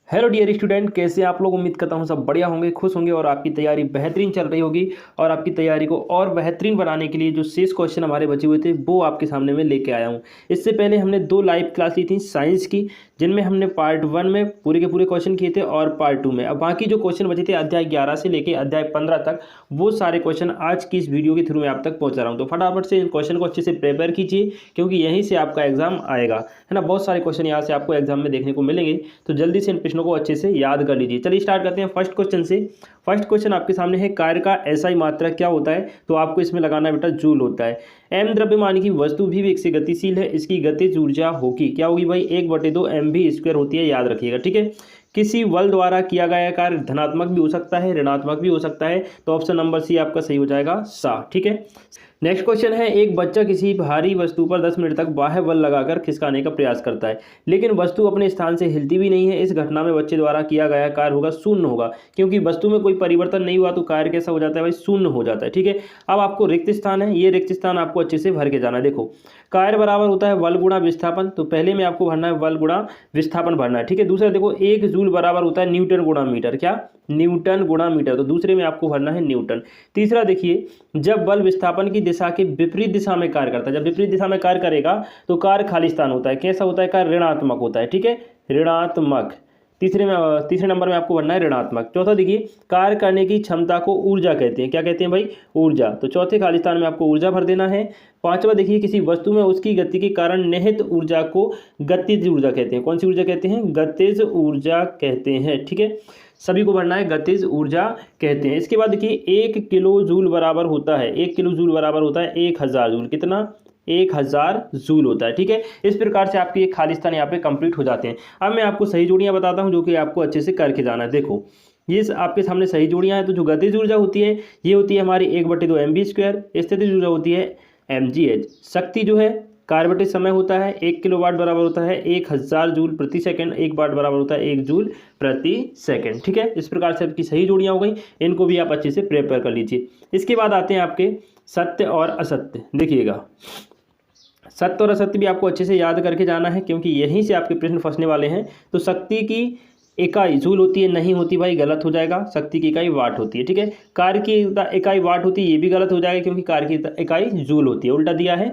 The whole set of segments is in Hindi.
हेलो डियर स्टूडेंट, कैसे आप लोग। उम्मीद करता हूँ सब बढ़िया होंगे, खुश होंगे और आपकी तैयारी बेहतरीन चल रही होगी। और आपकी तैयारी को और बेहतरीन बनाने के लिए जो शेष क्वेश्चन हमारे बचे हुए थे वो आपके सामने मैं लेके आया हूँ। इससे पहले हमने 2 लाइव क्लास ली थी साइंस की, जिनमें हमने पार्ट 1 में पूरे के पूरे क्वेश्चन किए थे और पार्ट 2 में अब बाकी जो क्वेश्चन बचे थे अध्याय 11 से लेकर अध्याय 15 तक, वो सारे क्वेश्चन आज की इस वीडियो के थ्रू मैं आप तक पहुँचा रहा हूँ। तो फटाफट से इन क्वेश्चन को अच्छे से प्रिपेयर कीजिए, क्योंकि यहीं से आपका एग्जाम आएगा, है ना। बहुत सारे क्वेश्चन यहाँ से आपको एग्जाम में देखने को मिलेंगे, तो जल्दी से इन प्रश्नों को अच्छे से याद कर लीजिए। चलिए स्टार्ट करते हैं फर्स्ट क्वेश्चन से। फर्स्ट क्वेश्चन आपके सामने है, कार्य का एसआई मात्रक क्या होता है। तो आपको इसमें लगाना है बेटा जूल होता है। एम द्रव्यमान की वस्तु भी वेग से गतिशील है, इसकी गतिज ऊर्जा होगी क्या होगी भाई, 1/2 mv² होती है, याद रखिएगा, ठीक है। किसी बल द्वारा किया गया कार्य धनात्मक भी हो सकता है, ऋणात्मक भी हो सकता है, तो ऑप्शन नंबर सी आपका सही हो जाएगा, सा, ठीक है। नेक्स्ट क्वेश्चन है, एक बच्चा किसी भारी वस्तु पर 10 मिनट तक बाह्य बल लगाकर खिसकाने का प्रयास करता है, लेकिन वस्तु अपने स्थान से हिलती भी नहीं है। इस घटना में बच्चे द्वारा किया गया कार्य होगा शून्य होगा, क्योंकि वस्तु में कोई परिवर्तन नहीं हुआ, तो कार्य कैसा हो जाता है भाई, शून्य हो जाता है, ठीक है। अब आपको रिक्त स्थान है, ये रिक्त स्थान आपको अच्छे से भर के जाना है। देखो, कार्य बराबर होता है बल गुणा विस्थापन, तो पहले में आपको भरना है बल गुणा विस्थापन भरना है, ठीक है। दूसरा देखो, 1 जूल बराबर होता है न्यूटन गुणा मीटर, क्या, न्यूटन गुणा मीटर, तो दूसरे में आपको भरना है न्यूटन। तीसरा देखिए, जब बल विस्थापन की दिशा के विपरीत दिशा में कार्य करता है, जब विपरीत दिशा में कार्य करेगा तो कार्य खाली स्थान होता है, कैसा होता है, कार्य ऋणात्मक होता है, ठीक है, ऋणात्मक। तीसरे नंबर में आपको बनना है ऋणात्मक। चौथा देखिए, कार्य करने की क्षमता को ऊर्जा कहते हैं, क्या कहते हैं भाई, ऊर्जा, तो चौथे खाली स्थान में आपको ऊर्जा भर देना है। पांचवा देखिए, किसी वस्तु में उसकी गति के कारण निहित ऊर्जा को गतिज ऊर्जा कहते हैं। कौन सी ऊर्जा कहते हैं, गतिज ऊर्जा कहते हैं, ठीक है। सभी को भरना है, गतिज ऊर्जा कहते हैं। इसके बाद देखिए, 1 किलो जूल बराबर होता है, 1 किलो जूल बराबर होता है 1000 जूल, कितना, 1000 जूल होता है, ठीक है। इस प्रकार से आपके खाली स्थान यहाँ पे कंप्लीट हो जाते हैं। अब मैं आपको सही जोड़ियाँ बताता हूँ, जो कि आपको अच्छे से करके जाना है। देखो, ये आपके सामने सही जोड़ियाँ हैं। तो जो गतिज ऊर्जा होती है, ये होती है हमारी 1/2 mv²। स्थितिज ऊर्जा होती है mgh। शक्ति जो है, कार्य बटे समय होता है, 1 किलोवाट बराबर होता है 1000 जूल प्रति सेकंड, 1 वाट बराबर होता है 1 जूल प्रति सेकंड, ठीक है। इस प्रकार से आपकी सही जोड़ियाँ हो गई, इनको भी आप अच्छे से प्रिपेयर कर लीजिए। इसके बाद आते हैं आपके सत्य और असत्य। देखिएगा, सत्य और असत्य भी आपको अच्छे से याद करके जाना है, क्योंकि यहीं से आपके प्रश्न फंसने वाले हैं। तो शक्ति की इकाई जूल होती है, नहीं होती भाई, गलत हो जाएगा। शक्ति की इकाई वाट होती है, ठीक है। कार्य की इकाई वाट होती है, ये भी गलत हो जाएगा, क्योंकि कार्य की इकाई जूल होती है, उल्टा दिया है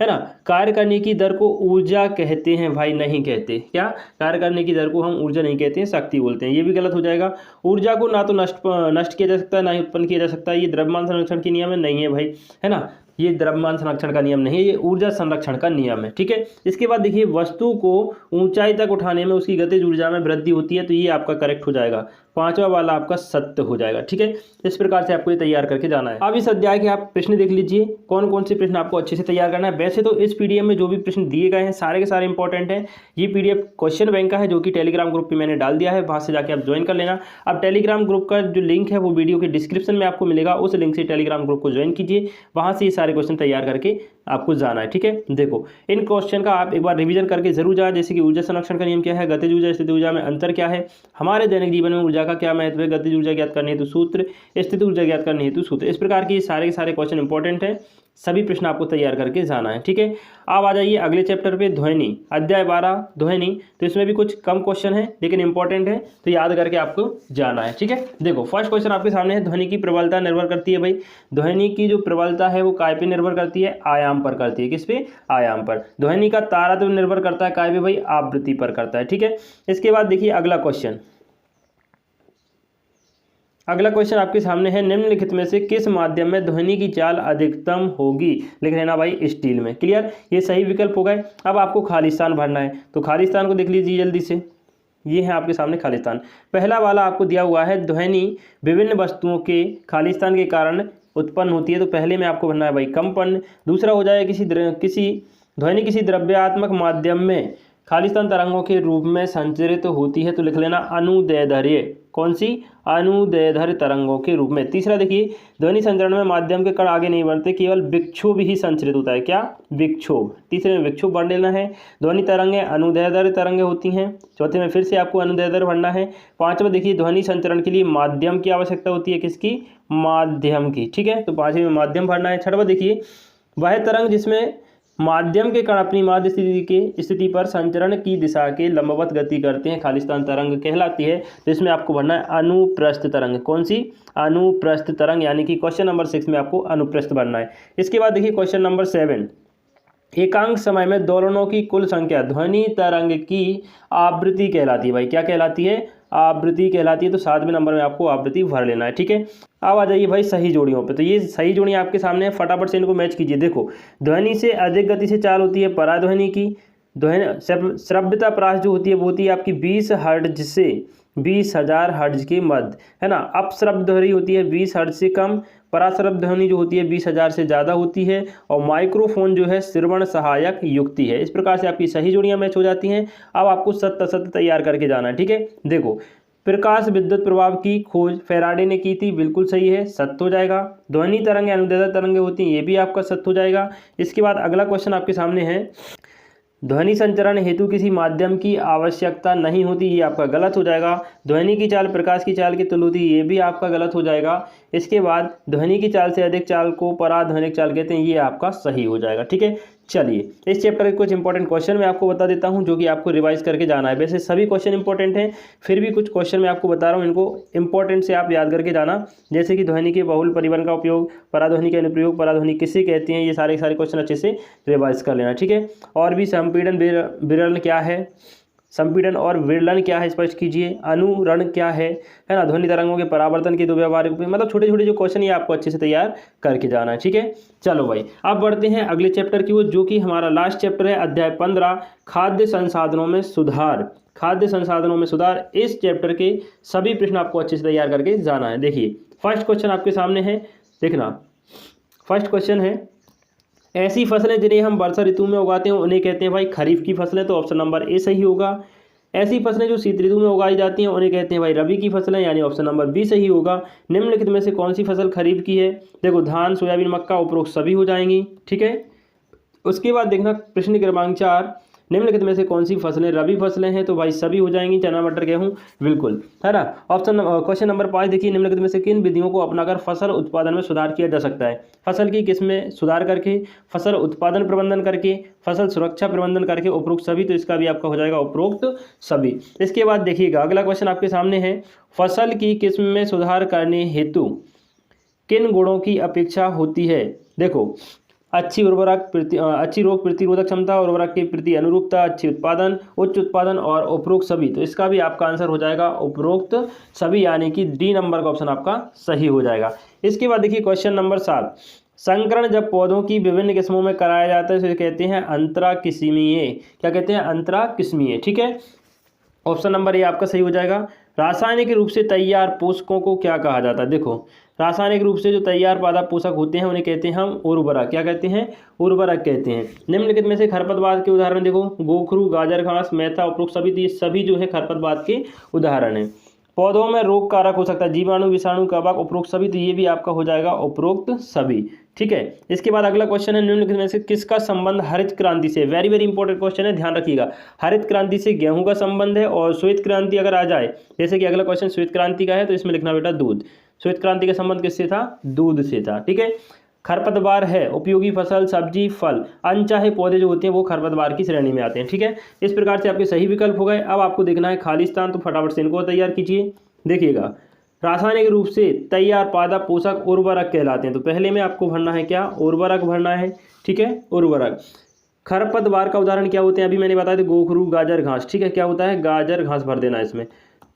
ना। कार्य करने की दर को ऊर्जा कहते हैं भाई, नहीं कहते, क्या, कार्य करने की दर को हम ऊर्जा नहीं कहते हैं, शक्ति बोलते हैं, ये भी गलत हो जाएगा। ऊर्जा को ना तो नष्ट किया जा सकता है, ना ही उत्पन्न किया जा सकता है, ये द्रव्यमान संरक्षण की नियम में नहीं है भाई, है ना। ये द्रव्यमान संरक्षण का नियम नहीं है, ये ऊर्जा संरक्षण का नियम है, ठीक है। इसके बाद देखिए, वस्तु को ऊंचाई तक उठाने में उसकी गतिज ऊर्जा में वृद्धि होती है, तो ये आपका करेक्ट हो जाएगा, पांचवा वाला आपका सत्य हो जाएगा, ठीक है। इस प्रकार से आपको ये तैयार करके जाना है। अब इस अध्याय के आप प्रश्न देख लीजिए, कौन कौन से प्रश्न आपको अच्छे से तैयार करना है। वैसे तो इस पीडीएफ में जो भी प्रश्न दिए गए हैं सारे के सारे इंपॉर्टेंट हैं। ये पीडीएफ क्वेश्चन बैंक का है, जो कि टेलीग्राम ग्रुप पे मैंने डाल दिया है, वहां से जाके आप ज्वाइन कर लेना। अब टेलीग्राम ग्रुप का जो लिंक है वो वीडियो के डिस्क्रिप्शन में आपको मिलेगा, उस लिंक से टेलीग्राम ग्रुप को ज्वाइन कीजिए, वहां से ये सारे क्वेश्चन तैयार करके आपको जाना है, ठीक है। देखो, इन क्वेश्चन का आप एक बार रिवीजन करके जरूर जाए, जैसे कि ऊर्जा संरक्षण का नियम क्या है, गतिज ऊर्जा स्थिति ऊर्जा में अंतर क्या है, हमारे दैनिक जीवन में ऊर्जा का क्या महत्व है, गतिज ऊर्जा ज्ञात करनी है तो सूत्र, स्थिति ऊर्जा ज्ञात करनी है तो सूत्र। इस प्रकार के सारे के सारे क्वेश्चन इंपॉर्टेंट हैं, सभी प्रश्न आपको तैयार करके जाना है, ठीक है। अब आ जाइए अगले चैप्टर पे, ध्वनि, अध्याय 12 ध्वनि। तो इसमें भी कुछ कम क्वेश्चन है लेकिन इंपॉर्टेंट है, तो याद करके आपको जाना है, ठीक है। देखो, फर्स्ट क्वेश्चन आपके सामने है, ध्वनि की प्रबलता निर्भर करती है भाई, ध्वनि की जो प्रबलता है वो काय पे निर्भर करती है, आयाम पर करती है, किस पे, आयाम पर। ध्वनि का तारतम्य निर्भर करता है काय पे भाई, आवृत्ति पर करता है, ठीक है। इसके बाद देखिए अगला क्वेश्चन, अगला क्वेश्चन आपके सामने है, निम्नलिखित में से किस माध्यम में ध्वनि की चाल अधिकतम होगी, लिख लेना भाई स्टील में, क्लियर, ये सही विकल्प हो गए। अब आपको खाली स्थान भरना है, तो खाली स्थान को देख लीजिए जल्दी से, ये है आपके सामने खाली स्थान। पहला वाला आपको दिया हुआ है, ध्वनि विभिन्न वस्तुओं के खाली स्थान के कारण उत्पन्न होती है, तो पहले में आपको भरना है भाई कंपन। दूसरा हो जाए, ध्वनि किसी द्रव्यात्मक माध्यम में खाली स्थान तरंगों के रूप में संचरित होती है, तो लिख लेना अनुदैर्ध्य, कौन सी, अनुदैर्ध्य तरंगों के रूप में। तीसरा देखिए, ध्वनि संचरण में माध्यम के कण आगे नहीं बढ़ते, केवल विक्षोभ ही संचरित होता है, क्या, विक्षोभ। तीसरे में विक्षोभ भर लेना है। ध्वनि तरंगें अनुदैर्ध्य तरंगें होती हैं, चौथे में फिर से आपको अनुदैर्ध्य भरना है। पांचवा देखिए, ध्वनि संचरण के लिए माध्यम की आवश्यकता होती है, किसकी, माध्यम की, ठीक है, तो पांचवें में माध्यम भरना है। छठवा देखिए, वह तरंग जिसमें माध्यम के कण अपनी माध्य स्थिति पर संचरण की दिशा के लंबवत गति करते हैं, खालिस्तान तरंग कहलाती है। तो इसमें आपको भरना है अनुप्रस्थ तरंग। कौन सी? अनुप्रस्थ तरंग, यानी कि क्वेश्चन नंबर 6 में आपको अनुप्रस्थ भरना है। इसके बाद देखिए क्वेश्चन नंबर 7, एकांक समय में दोलनों की कुल संख्या ध्वनि तरंग की आवृत्ति कहलाती है। भाई क्या कहलाती है? आवृत्ति कहलाती है। तो 7वें नंबर में आपको आवृत्ति भर लेना है। ठीक है, अब आ जाइए भाई सही जोड़ियों पे। तो ये सही जोड़ियाँ आपके सामने है, फटाफट से इनको मैच कीजिए। देखो, ध्वनि से अधिक गति से चाल होती है पराध्वनि की। ध्वनि श्रव्यता प्रास जो होती है वो होती है आपकी 20 हर्ट्ज से 20,000 हर्ट्ज के मध्य, है ना। अपश्रव्य ध्वनि होती है 20 हर्ट्ज से कम, पराश्रव्य ध्वनि जो होती है 20,000 से ज़्यादा होती है, और माइक्रोफोन जो है श्रवण सहायक युक्ति है। इस प्रकार से आपकी सही जोड़ियां मैच हो जाती हैं। अब आपको सत्य तैयार करके जाना है। ठीक है, देखो, प्रकाश विद्युत प्रभाव की खोज फैराडे ने की थी, बिल्कुल सही है, सत्य हो जाएगा। ध्वनि तरंग अनुदैर्ध्य तरंगें होती हैं, ये भी आपका सत्य हो जाएगा। इसके बाद अगला क्वेश्चन आपके सामने है, ध्वनि संचरण हेतु किसी माध्यम की आवश्यकता नहीं होती, ये आपका गलत हो जाएगा। ध्वनि की चाल प्रकाश की चाल की तुल्य होती है, ये भी आपका गलत हो जाएगा। इसके बाद ध्वनि की चाल से अधिक चाल को पराध्वनिक चाल कहते हैं, ये आपका सही हो जाएगा। ठीक है, चलिए इस चैप्टर के कुछ इंपॉर्टेंट क्वेश्चन मैं आपको बता देता हूं, जो कि आपको रिवाइज करके जाना है। वैसे सभी क्वेश्चन इंपॉर्टेंट हैं, फिर भी कुछ क्वेश्चन मैं आपको बता रहा हूं, इनको इंपॉर्टेंट से आप याद करके जाना। जैसे कि ध्वनि के बहुल परिवहन का उपयोग, पराध्वनि के अनुप्रयोग, पराध्वनि किसे कहते हैं, ये सारे क्वेश्चन अच्छे से रिवाइज कर लेना। ठीक है, और भी संपीड़न विरलन क्या है, संपीड़न और विरलन क्या है स्पष्ट कीजिए, अनुरण क्या है ना, ध्वनि तरंगों के परावर्तन के दो व्यवहारिक उपयोग, मतलब छोटे छोटे जो क्वेश्चन ये आपको अच्छे से तैयार करके जाना है। ठीक है, चलो भाई अब बढ़ते हैं अगले चैप्टर की ओर, जो कि हमारा लास्ट चैप्टर है, अध्याय 15, खाद्य संसाधनों में सुधार। खाद्य संसाधनों में सुधार, इस चैप्टर के सभी प्रश्न आपको अच्छे से तैयार करके जाना है। देखिए फर्स्ट क्वेश्चन आपके सामने है, देखना फर्स्ट क्वेश्चन है, ऐसी फसलें जिन्हें हम वर्षा ऋतु में उगाते हैं उन्हें कहते हैं भाई खरीफ की फसलें। तो ऑप्शन नंबर ए सही होगा। ऐसी फसलें जो शीत ऋतु में उगाई जाती हैं उन्हें कहते हैं भाई रबी की फसलें, यानी ऑप्शन नंबर बी सही होगा। निम्नलिखित में से कौन सी फसल खरीफ की है? देखो, धान, सोयाबीन, मक्का, उपरोक्त सभी हो जाएंगी। ठीक है, उसके बाद देखना प्रश्न क्रमांक 4, निम्नलिखित में से कौन सी फसलें रबी फसलें हैं? तो भाई सभी हो जाएंगी, चना, मटर, गेहूं, बिल्कुल, है ना। क्वेश्चन नंबर 5 देखिए, निम्नलिखित में से किन विधियों को अपनाकर फसल उत्पादन में सुधार किया जा सकता है? फसल की किस्में सुधार करके, फसल उत्पादन प्रबंधन करके, फसल सुरक्षा प्रबंधन करके, उपरोक्त सभी। तो इसका भी आपका हो जाएगा उपरोक्त सभी। इसके बाद देखिएगा अगला क्वेश्चन आपके सामने है, फसल की किस्म में सुधार करने हेतु किन गुणों की अपेक्षा होती है? देखो, अच्छी अच्छी रोग प्रतिरोधक क्षमता, उर्वरक के प्रति अनुरूपता, अच्छी उत्पादन, उच्च उत्पादन और उपरोक्त सभी। तो इसका भी आपका आंसर हो जाएगा उपरोक्त सभी, यानी कि डी नंबर का ऑप्शन आपका सही हो जाएगा। इसके बाद देखिए क्वेश्चन नंबर 7, संकरण जब पौधों की विभिन्न किस्मों में कराया जाता है तो कहते हैं अंतरा किस्मीय। क्या कहते हैं? अंतरा किस्मीय। ठीक है, ऑप्शन नंबर ए आपका सही हो जाएगा। रासायनिक रूप से तैयार पोषकों को क्या कहा जाता है? देखो, रासायनिक रूप से जो तैयार पादप पोषक होते हैं उन्हें कहते हैं हम उर्वरक। क्या कहते हैं? उर्वरक कहते हैं। निम्नलिखित में से खरपतवार के उदाहरण देखो, गोखरू, गाजर घास, मेथा, उपरोक्त सभी। तो ये सभी जो है खरपतवार के उदाहरण हैं। पौधों में रोग कारक हो सकता है जीवाणु, विषाणु, कवक, उपरोक्त सभी। तो ये भी आपका हो जाएगा उपरोक्त सभी। ठीक है, इसके बाद अगला क्वेश्चन है, निम्नलिखित में से किसका संबंध हरित क्रांति से? वेरी वेरी इंपॉर्टेंट क्वेश्चन है, ध्यान रखिएगा। हरित क्रांति से गेहूं का संबंध है, और श्वेत क्रांति अगर आ जाए, जैसे कि अगला क्वेश्चन श्वेत क्रांति का है, तो इसमें लिखना बेटा दूध। श्वेत क्रांति का संबंध किससे था? दूध से था। ठीक है, खरपतवार है उपयोगी फसल, सब्जी, फल, अनचाहे पौधे जो होते हैं वो खरपतवार की श्रेणी में आते हैं। ठीक है, इस प्रकार से आपके सही विकल्प हो गए। अब आपको देखना है खालिस्तान, तो फटाफट से इनको तैयार कीजिए। देखिएगा, रासायनिक रूप से तैयार पादप पोषक उर्वरक कहलाते हैं। तो पहले में आपको भरना है क्या? उर्वरक भरना है। ठीक है, उर्वरक। खरपतवार का उदाहरण क्या होते हैं? अभी मैंने बताया था, गोखरू, गाजर घास। ठीक है, क्या होता है? गाजर घास भर देना है इसमें।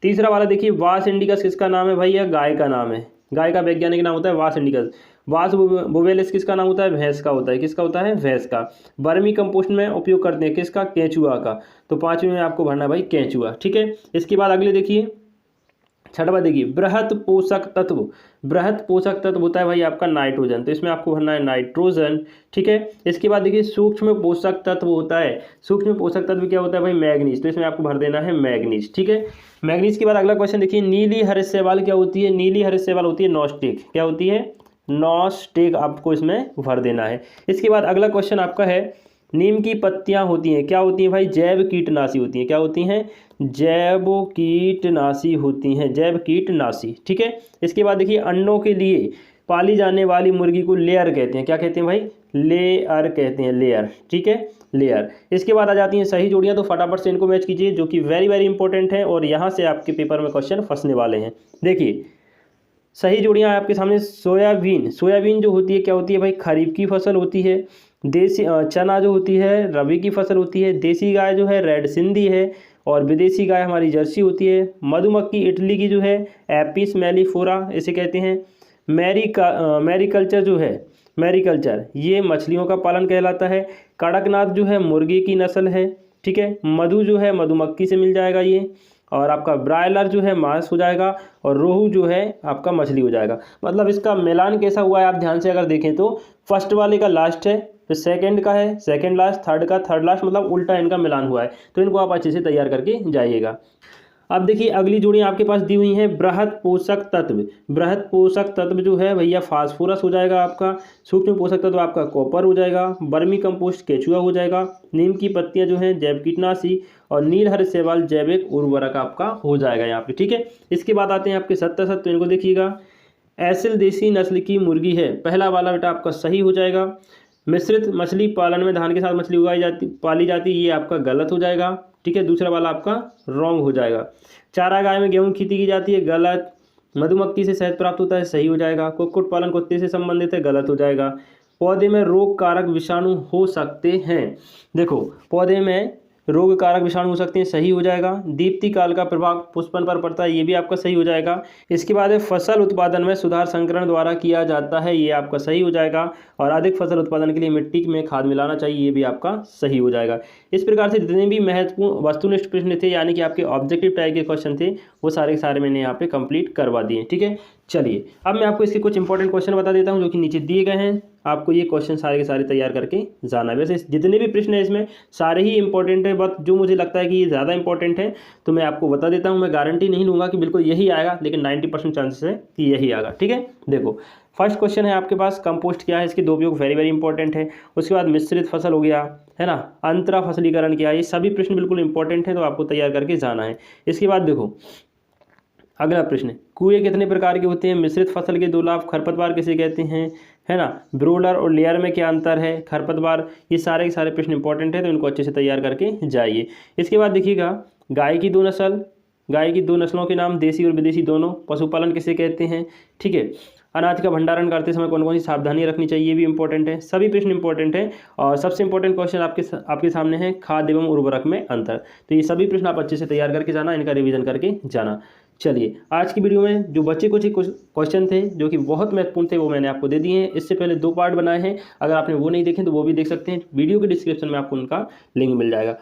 तीसरा वाला देखिए, वास इंडिकस किसका नाम है भाई? यह गाय का नाम है। गाय का वैज्ञानिक नाम होता है वास इंडिकस। वास बोवेलिस किसका नाम होता है? भैंस का होता है। किसका होता है? भैंस का। वर्मी कंपोस्ट में उपयोग करते हैं किसका? केंचुआ का। तो 5वें में आपको भरना है भाई केंचुआ। ठीक है, इसके बाद अगले देखिए, छठवा देखिए, बृहत पोषक तत्व। बृहत पोषक तत्व होता है भाई आपका नाइट्रोजन। तो इसमें आपको भरना है नाइट्रोजन। ठीक है, इसके बाद देखिए, सूक्ष्म पोषक तत्व होता है। सूक्ष्म पोषक तत्व क्या होता है भाई? मैग्नीज। तो इसमें आपको भर देना है मैग्नीज। ठीक है, मैग्नीज के बाद अगला क्वेश्चन देखिए, नीली हरित शैवाल क्या होती है? नीली हरित शैवाल होती है नॉस्टेक। क्या होती है? नॉस्टेक, आपको इसमें भर देना है। इसके बाद अगला क्वेश्चन आपका है, नीम की पत्तियां होती हैं, क्या होती हैं भाई? जैव कीटनाशी होती हैं। क्या होती हैं? जैव कीटनाशी होती हैं, जैव कीटनाशी। ठीक है, इसके बाद देखिए, अंडों के लिए पाली जाने वाली मुर्गी को लेयर कहते हैं। क्या कहते हैं भाई? लेयर कहते हैं, लेयर, ठीक है, लेयर। इसके बाद आ जाती हैं सही जोड़ियाँ, तो फटाफट से इनको मैच कीजिए, जो कि वेरी वेरी इंपॉर्टेंट है और यहाँ से आपके पेपर में क्वेश्चन फंसने वाले हैं। देखिए सही जोड़ियाँ आपके सामने, सोयाबीन, सोयाबीन जो होती है क्या होती है भाई, खरीफ की फसल होती है। देसी चना जो होती है रबी की फसल होती है। देसी गाय जो है रेड सिंधी है और विदेशी गाय हमारी जर्सी होती है। मधुमक्खी इटली की जो है एपिस मेलिफोरा इसे कहते हैं। मैरीकल्चर जो है, मैरीकल्चर ये मछलियों का पालन कहलाता है। कड़कनाथ जो है मुर्गी की नस्ल है, ठीक है। मधु जो है मधुमक्खी से मिल जाएगा ये। और आपका ब्रायलर जो है मांस हो जाएगा और रोहू जो है आपका मछली हो जाएगा। मतलब इसका मिलान कैसा हुआ है आप ध्यान से अगर देखें तो फर्स्ट वाले का लास्ट है, फिर सेकंड का है सेकंड लास्ट, थर्ड का थर्ड लास्ट, मतलब उल्टा इनका मिलान हुआ है। तो इनको आप अच्छे से तैयार करके जाइएगा। अब देखिए अगली जोड़ी आपके पास दी हुई है बृहद पोषक तत्व। बृहद पोषक तत्व जो है भैया फास्फोरस हो जाएगा आपका। सूक्ष्म पोषक तत्व आपका कॉपर हो जाएगा। बर्मी कंपोस्ट केचुआ हो जाएगा। नीम की पत्तियां जो हैं जैव कीटनाशी और नीलहर शैवाल जैविक उर्वरक आपका हो जाएगा यहाँ पे, ठीक है। इसके बाद आते हैं आपके सत्य, तो इनको देखिएगा। एसिल देसी नस्ल की मुर्गी है, पहला वाला बेटा आपका सही हो जाएगा। मिश्रित मछली पालन में धान के साथ मछली पाली जाती, ये आपका गलत हो जाएगा, ठीक है। दूसरा वाला आपका रॉन्ग हो जाएगा। चारा गाय में गेहूं खेती की जाती है, गलत। मधुमक्खी से शहद प्राप्त होता है, सही हो जाएगा। कुक्कुट पालन कुत्ते से संबंधित है, गलत हो जाएगा। पौधे में रोग कारक विषाणु हो सकते हैं, देखो पौधे में रोग कारक विषाणु हो सकते हैं, सही हो जाएगा। दीप्ति काल का प्रभाव पुष्पन पर पड़ता है, ये भी आपका सही हो जाएगा। इसके बाद है फसल उत्पादन में सुधार संकरण द्वारा किया जाता है, ये आपका सही हो जाएगा। और अधिक फसल उत्पादन के लिए मिट्टी में खाद मिलाना चाहिए, ये भी आपका सही हो जाएगा। इस प्रकार से जितने भी महत्वपूर्ण वस्तुनिष्ठ प्रश्न थे यानी कि आपके ऑब्जेक्टिव टाइप के क्वेश्चन थे वो सारे के सारे मैंने यहाँ पे कंप्लीट करवा दिए, ठीक है। चलिए अब मैं आपको इसके कुछ इंपॉर्टेंट क्वेश्चन बता देता हूँ जो कि नीचे दिए गए हैं। आपको ये क्वेश्चन सारे के सारे तैयार करके जाना है। वैसे जितने भी प्रश्न है इसमें सारे ही इंपॉर्टेंट है, बट जो मुझे लगता है कि ये ज़्यादा इंपॉर्टेंट है तो मैं आपको बता देता हूँ। मैं गारंटी नहीं लूँगा कि बिल्कुल यही आएगा, लेकिन 90% चांसेस है कि यही आएगा, ठीक है। देखो फर्स्ट क्वेश्चन है आपके पास, कंपोस्ट क्या है, इसके दो उपयोग वेरी वेरी इंपॉर्टेंट है। उसके बाद मिश्रित फसल हो गया, है ना, अंतरा फसलीकरण क्या है, ये सभी प्रश्न बिल्कुल इंपॉर्टेंट है, तो आपको तैयार करके जाना है। इसके बाद देखो अगला प्रश्न, कुएं कितने प्रकार के होते हैं, मिश्रित फसल के दो लाभ, खरपतवार किसे कहते हैं, है ना, ब्रोलर और लेयर में क्या अंतर है, खरपतवार, ये सारे के सारे प्रश्न इंपॉर्टेंट है, तो इनको अच्छे से तैयार करके जाइए। इसके बाद देखिएगा गाय की दो नस्ल, गाय की दो नस्लों के नाम देसी और विदेशी दोनों, पशुपालन किसे कहते हैं, ठीक है। अनाज का भंडारण करते समय कौन कौन सी सावधानियां रखनी चाहिए, ये भी इंपॉर्टेंट है। सभी प्रश्न इंपॉर्टेंट है। और सबसे इंपॉर्टेंट क्वेश्चन आपके सामने है खाद एवं उर्वरक में अंतर। तो ये सभी प्रश्न आप अच्छे से तैयार करके जाना, इनका रिवीजन करके जाना। चलिए आज की वीडियो में जो बच्चे कुछ क्वेश्चन थे जो कि बहुत महत्वपूर्ण थे वो मैंने आपको दे दिए हैं। इससे पहले 2 पार्ट बनाए हैं, अगर आपने वो नहीं देखे तो वो भी देख सकते हैं, वीडियो के डिस्क्रिप्शन में आपको उनका लिंक मिल जाएगा।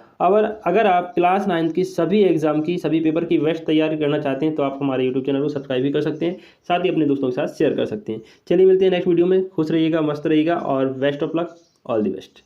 अगर आप क्लास 9 की सभी एग्जाम की सभी पेपर की बेस्ट तैयारी करना चाहते हैं तो आप हमारे यूट्यूब चैनल को सब्सक्राइब भी कर सकते हैं, साथ ही अपने दोस्तों के साथ शेयर कर सकते हैं। चलिए मिलते हैं नेक्स्ट वीडियो में, खुश रहिएगा, मस्त रहिएगा और best of luck, all the best.